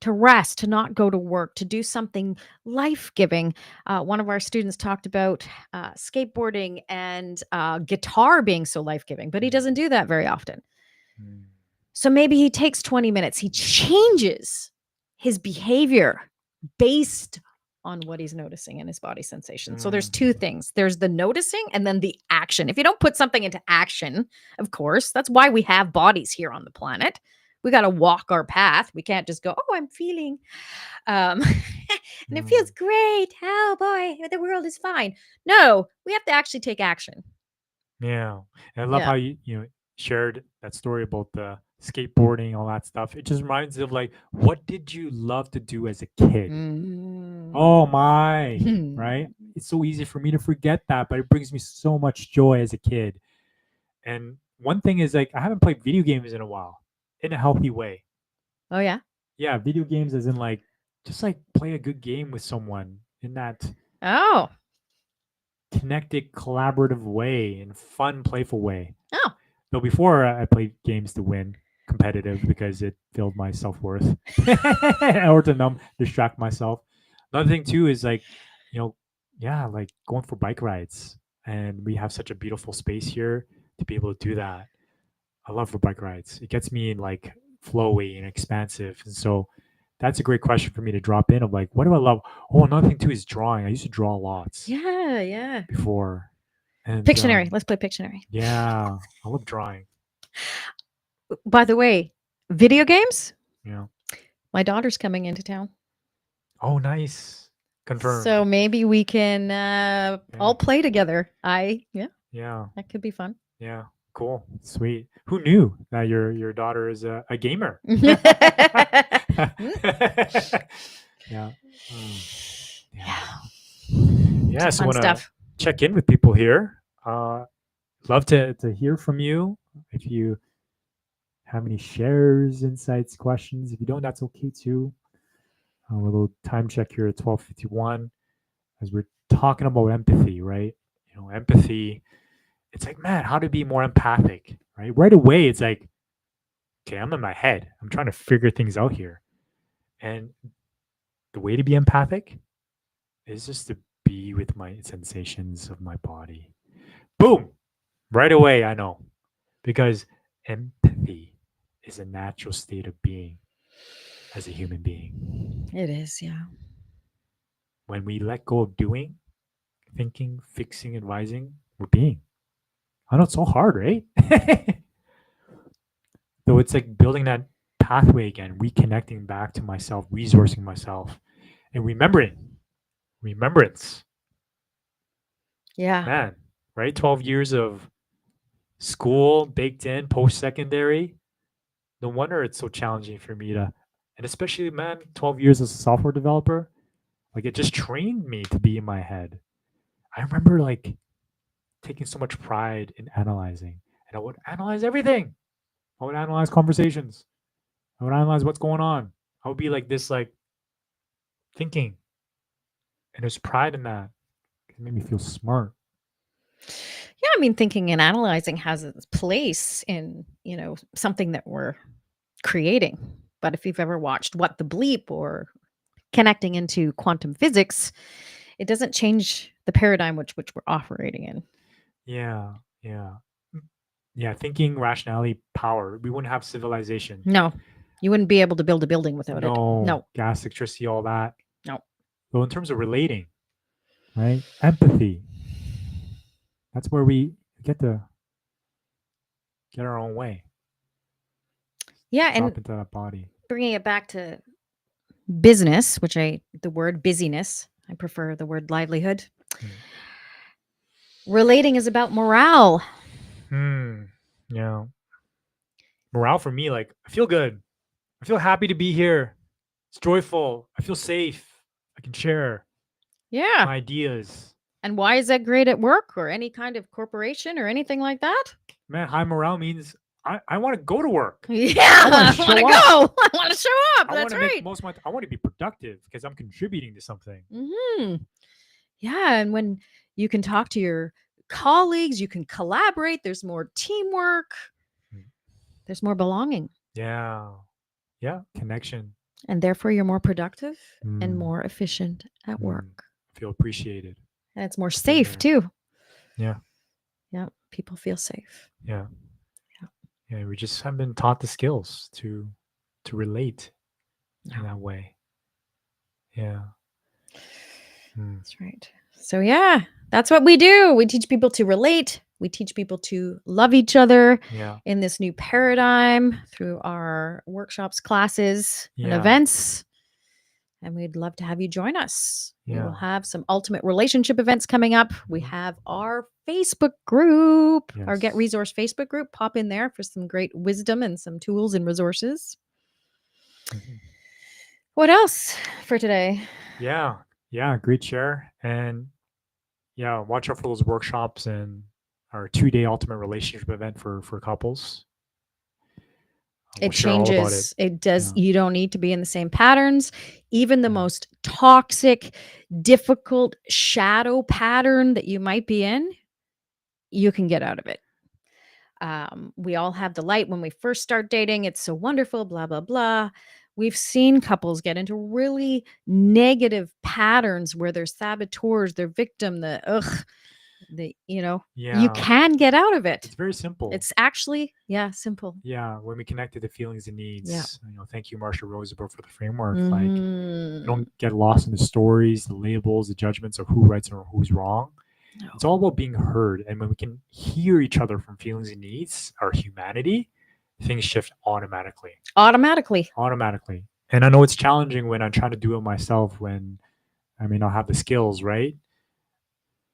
to rest, to not go to work, to do something life-giving. One of our students talked about skateboarding and guitar being so life-giving, but he doesn't do that very often. So maybe he takes 20 minutes. He changes his behavior based on what he's noticing in his body sensation. So there's two things. There's the noticing and then the action. If you don't put something into action, of course, that's why we have bodies here on the planet. We got to walk our path. We can't just go, oh, I'm feeling, and it feels great. Oh boy, the world is fine. No, we have to actually take action. Yeah. And I love how you shared that story about the skateboarding, all that stuff. It just reminds me of like, what did you love to do as a kid? Oh my, right? It's so easy for me to forget that, but it brings me so much joy as a kid. And one thing is like I haven't played video games in a while in a healthy way. Oh yeah. Yeah, video games as in like just like play a good game with someone in that Oh. connected, collaborative way and fun, playful way. Oh. Though before I played games to win competitive because it filled my self worth or to distract myself. Another thing too is like, you know, yeah, like going for bike rides. And we have such a beautiful space here to be able to do that. I love for bike rides. It gets me in like flowy and expansive. And so that's a great question for me to drop in of like, what do I love? Oh, another thing too is drawing. I used to draw lots Yeah, yeah. before. And Pictionary. Let's play Pictionary. yeah, I love drawing. By the way, video games? Yeah. My daughter's coming into town. Oh, nice. Confirmed. So maybe we can all play together. Yeah, Yeah. that could be fun. Yeah. Cool. Sweet. Who knew that your daughter is a gamer? Yeah. Yeah. Yeah. Yeah. So Fun want to stuff. check in with people here. Love to hear from you. If you have any shares, insights, questions. If you don't, that's okay too. A little time check here at 12:51 as we're talking about empathy, right? You know, empathy. It's like, man, how to be more empathic, right? Right away, it's like, okay, I'm in my head. I'm trying to figure things out here. And the way to be empathic is just to be with my sensations of my body. Boom! Right away, I know. Because empathy is a natural state of being as a human being. It is, yeah. When we let go of doing, thinking, fixing, advising, we're being. I know it's so hard, right? So it's like building that pathway again, reconnecting back to myself, resourcing myself, and remembrance. Yeah. Man, right? 12 years of school baked in, post secondary. No wonder it's so challenging for me to, and especially, man, 12 years as a software developer, like it just trained me to be in my head. I remember like taking so much pride in analyzing, and I would analyze everything. I would analyze conversations. I would analyze what's going on. I would be like this, like thinking, and there's pride in that. It made me feel smart. Yeah, I mean, thinking and analyzing has its place in, something that we're creating. But if you've ever watched What the Bleep or connecting into quantum physics, it doesn't change the paradigm which we're operating in. Yeah, yeah, yeah. Thinking, rationality, power. We wouldn't have civilization. No, you wouldn't be able to build a building without it. No, gas, electricity, all that. No. So in terms of relating, right? Empathy. That's where we get to get our own way. Yeah, Drop and into that body. bringing it back to business, the word busyness, I prefer the word livelihood. Relating is about morale. Yeah. Morale for me, like I feel good. I feel happy to be here. It's joyful. I feel safe. I can share Yeah. my ideas. And why is that great at work or any kind of corporation or anything like that? Man, high morale means I want to go to work. Yeah, I want to show up. I want to show up. That's right. Make most of my I want to be productive because I'm contributing to something. Yeah, and when you can talk to your colleagues, you can collaborate. There's more teamwork. There's more belonging. Yeah. Yeah. Connection. And therefore, you're more productive and more efficient at work. Feel appreciated. And it's more safe too. Yeah. Yeah. People feel safe. Yeah. Yeah. We just haven't been taught the skills to relate in that way. Yeah. That's right. So yeah, that's what we do. We teach people to relate. We teach people to love each other in this new paradigm through our workshops, classes, and events. And we'd love to have you join us. We will have some ultimate relationship events coming up. We have our Facebook group, our Get Resource Facebook group. Pop in there for some great wisdom and some tools and resources. What else for today? Yeah. Great share. And yeah, watch out for those workshops and our 2-day ultimate relationship event for couples. We'll It share all about it. changes. It does. Yeah. You don't need to be in the same patterns. Even the Yeah. most toxic, difficult shadow pattern that you might be in, you can get out of it. We all have the light when we first start dating. It's so wonderful, blah, blah, blah. We've seen couples get into really negative patterns where they're saboteurs, they're victim, you Yeah. can get out of it. It's very simple. It's actually, simple. Yeah, when we connect to the feelings and needs. Yeah. Thank you, Marsha Rosenberg, for the framework. Like, Mhm. don't get lost in the stories, the labels, the judgments of who rights or who's wrong. No. It's all about being heard. And when we can hear each other from feelings and needs, our humanity, things shift automatically. Automatically. Automatically. And I know it's challenging when I'm trying to do it myself, when I may not have the skills, right?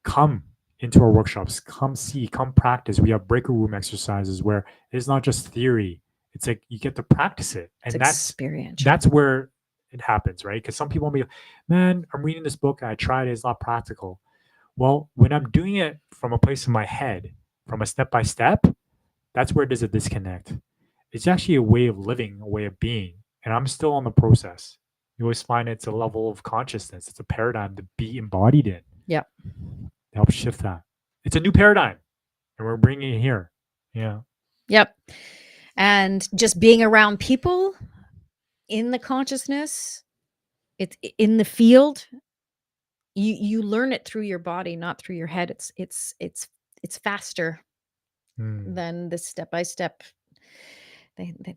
Come into our workshops, come see, come practice. We have breaker room exercises where it's not just theory. It's like you get to practice it. It's And experiential. that's where it happens, right? Because some people will be, man, I'm reading this book and I tried it, it's not practical. Well, when I'm doing it from a place in my head, from a step by step, that's where there's a disconnect. It's actually a way of living, a way of being. And I'm still on the process. You always find it's a level of consciousness, it's a paradigm to be embodied in. Yep. To help shift that. It's a new paradigm, and we're bringing it here. Yeah. Yep. And just being around people in the consciousness, it's in the field. You learn it through your body, not through your head. It's faster than the step by step. That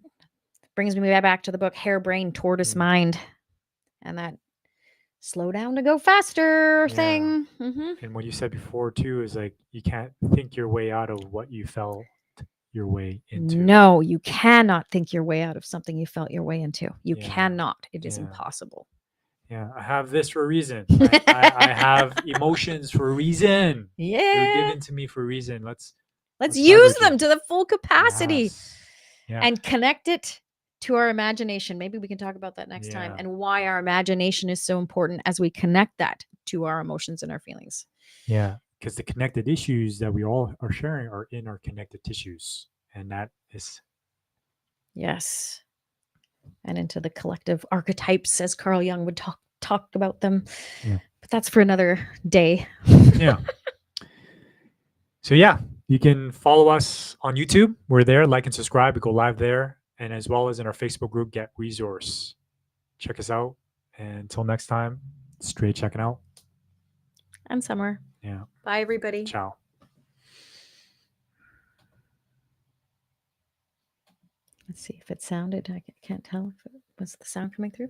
brings me back to the book Harebrained Tortoise Mind, and that slow down to go faster thing. And what you said before too is like you can't think your way out of what you felt your way into. No, you cannot think your way out of something you felt your way into. You cannot. It is impossible. Yeah, I have this for a reason. I have emotions for a reason. They're given to me for a reason. Let's use them to the full capacity. Yeah. And connect it to our imagination. Maybe we can talk about that next time, and why our imagination is so important as we connect that to our emotions and our feelings. Yeah, because the connected issues that we all are sharing are in our connected tissues, and that is yes, and into the collective archetypes, as Carl Jung would talk about them. Yeah, but that's for another day. Yeah. So yeah, you can follow us on YouTube. We're there. Like and subscribe. We go live there, and as well as in our Facebook group, Get Resource. Check us out. And until next time, straight checking out. I'm Summer. Yeah. Bye, everybody. Ciao. Let's see if it sounded. I can't tell if it was the sound coming through.